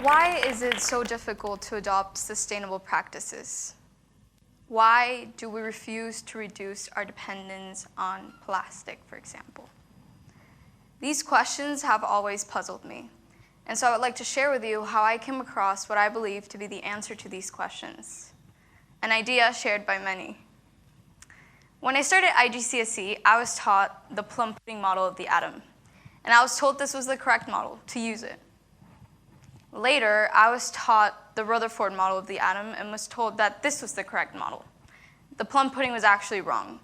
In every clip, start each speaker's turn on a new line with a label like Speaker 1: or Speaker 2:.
Speaker 1: Why is it so difficult to adopt sustainable practices? Why do we refuse to reduce our dependence on plastic, for example? These questions have always puzzled me, and so I would like to share with you how I came across what I believe to be the answer to these questions, an idea shared by many. When I started IGCSE, I was taught the plum pudding model of the atom, and I was told this was the correct model to use it. Later, I was taught the Rutherford model of the atom and was told that this was the correct model. The plum pudding was actually wrong.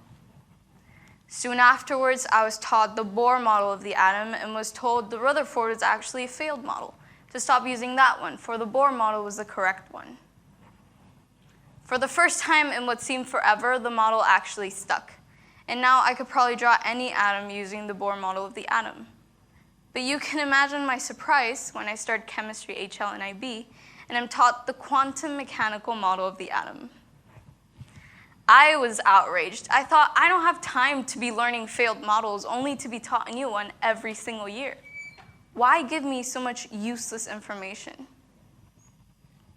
Speaker 1: Soon afterwards, I was taught the Bohr model of the atom and was told the Rutherford was actually a failed model, to stop using that one, for the Bohr model was the correct one. For the first time in what seemed forever, the model actually stuck. And now I could probably draw any atom using the Bohr model of the atom. But you can imagine my surprise when I started chemistry HL and IB, and I'm taught the quantum mechanical model of the atom. I was outraged. I thought, I don't have time to be learning failed models only to be taught a new one every single year. Why give me so much useless information?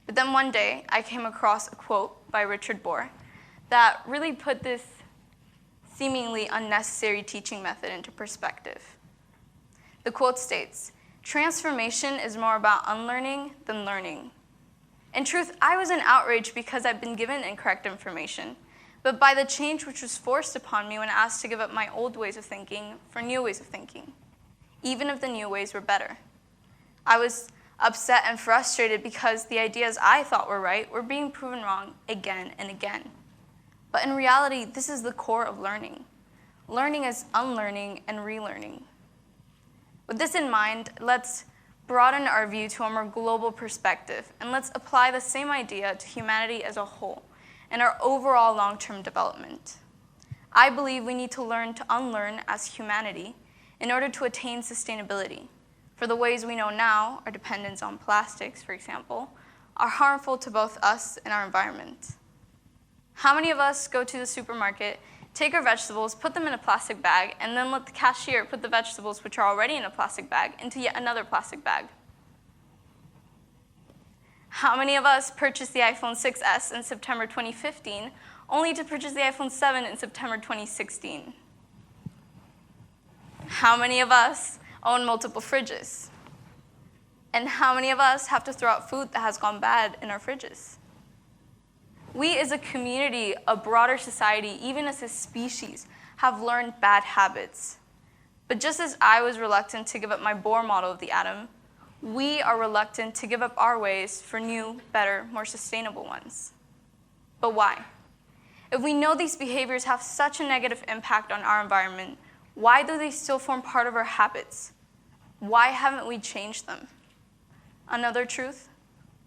Speaker 1: But then one day, I came across a quote by Richard Bohr that really put this seemingly unnecessary teaching method into perspective. The quote states, "Transformation is more about unlearning than learning." In truth, I was in outrage because I'd been given incorrect information, but by the change which was forced upon me when asked to give up my old ways of thinking for new ways of thinking, even if the new ways were better. I was upset and frustrated because the ideas I thought were right were being proven wrong again and again. But in reality, this is the core of learning. Learning is unlearning and relearning. With this in mind, let's broaden our view to a more global perspective, and let's apply the same idea to humanity as a whole and our overall long-term development. I believe we need to learn to unlearn as humanity in order to attain sustainability. For the ways we know now, our dependence on plastics, for example, are harmful to both us and our environment. How many of us go to the supermarket, take our vegetables, put them in a plastic bag, and then let the cashier put the vegetables, which are already in a plastic bag, into yet another plastic bag? How many of us purchased the iPhone 6s in September 2015, only to purchase the iPhone 7 in September 2016? How many of us own multiple fridges? And how many of us have to throw out food that has gone bad in our fridges? We as a community, a broader society, even as a species, have learned bad habits. But just as I was reluctant to give up my Bohr model of the atom, we are reluctant to give up our ways for new, better, more sustainable ones. But why? If we know these behaviors have such a negative impact on our environment, why do they still form part of our habits? Why haven't we changed them? Another truth,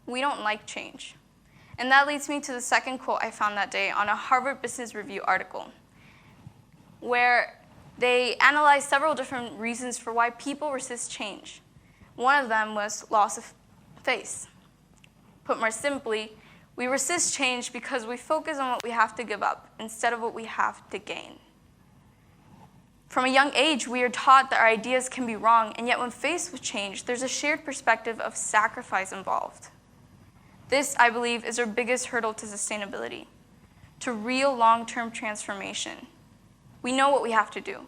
Speaker 1: we don't like change. And that leads me to the second quote I found that day on a Harvard Business Review article, where they analyzed several different reasons for why people resist change. One of them was loss of faith. Put more simply, we resist change because we focus on what we have to give up instead of what we have to gain. From a young age, we are taught that our ideas can be wrong, and yet when faced with change, there's a shared perspective of sacrifice involved. This, I believe, is our biggest hurdle to sustainability, to real long-term transformation. We know what we have to do.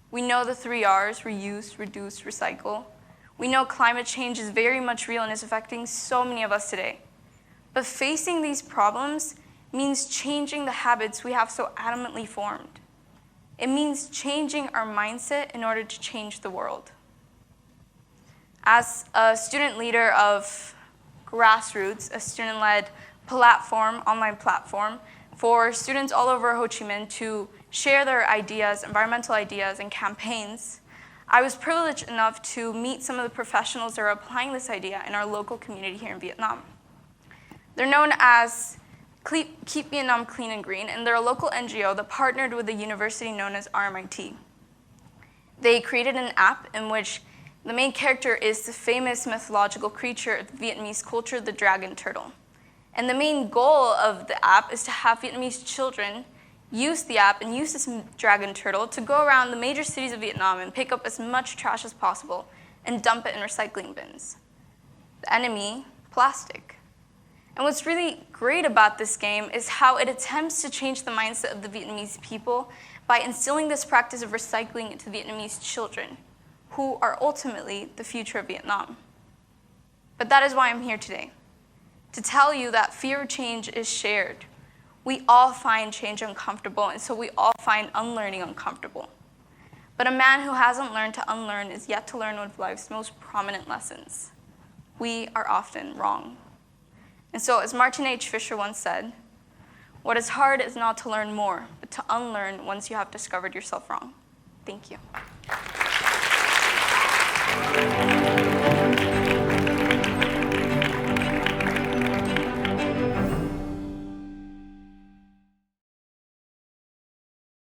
Speaker 1: We know the 3 R's, reuse, reduce, recycle. We know climate change is very much real and is affecting so many of us today. But facing these problems means changing the habits we have so adamantly formed. It means changing our mindset in order to change the world. As a student leader of Grassroots, a student-led platform, online platform, for students all over Ho Chi Minh to share their ideas, environmental ideas, and campaigns, I was privileged enough to meet some of the professionals that are applying this idea in our local community here in Vietnam. They're known as Keep Vietnam Clean and Green, and they're a local NGO that partnered with a university known as RMIT. They created an app in which the main character is the famous mythological creature of Vietnamese culture, the dragon turtle. And the main goal of the app is to have Vietnamese children used the app and used this dragon turtle to go around the major cities of Vietnam and pick up as much trash as possible and dump it in recycling bins. The enemy, plastic. And what's really great about this game is how it attempts to change the mindset of the Vietnamese people by instilling this practice of recycling into Vietnamese children, who are ultimately the future of Vietnam. But that is why I'm here today, to tell you that fear of change is shared. We all find change uncomfortable, and so we all find unlearning uncomfortable. But a man who hasn't learned to unlearn is yet to learn one of life's most prominent lessons. We are often wrong. And so, as Martin H. Fisher once said, what is hard is not to learn more, but to unlearn once you have discovered yourself wrong. Thank you.